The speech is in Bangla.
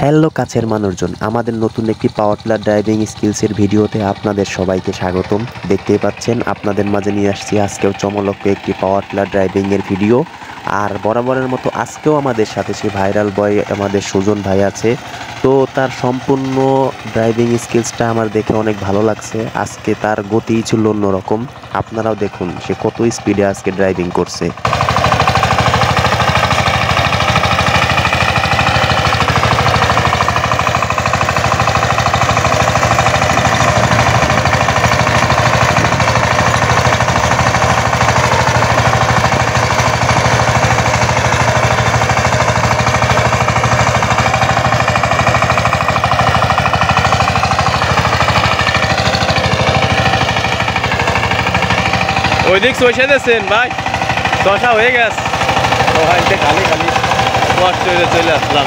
হ্যালো কাছের মানুষজন, আমাদের নতুন একটি পাওয়ার টিলার ড্রাইভিং স্কিলসের ভিডিওতে আপনাদের সবাইকে স্বাগতম। দেখতেই পাচ্ছেন আপনাদের মাঝে নিয়ে আসছি আজকেও চমলক্ষ একটি পাওয়ার টিলার ড্রাইভিংয়ের ভিডিও। আর বরাবরের মতো আজকেও আমাদের সাথে সে ভাইরাল বয় আমাদের সুজন ভাই আছে। তো তার সম্পূর্ণ ড্রাইভিং স্কিলসটা আমার দেখে অনেক ভালো লাগছে। আজকে তার গতিই ছিল অন্যরকম। আপনারাও দেখুন সে কত স্পিডে আজকে ড্রাইভিং করছে। ওই দিক চষে দিচ্ছেন ভাই, চষা হয়ে গেছে তো ভাই খালি খালি কষ্ট হয়ে চলে আসলাম।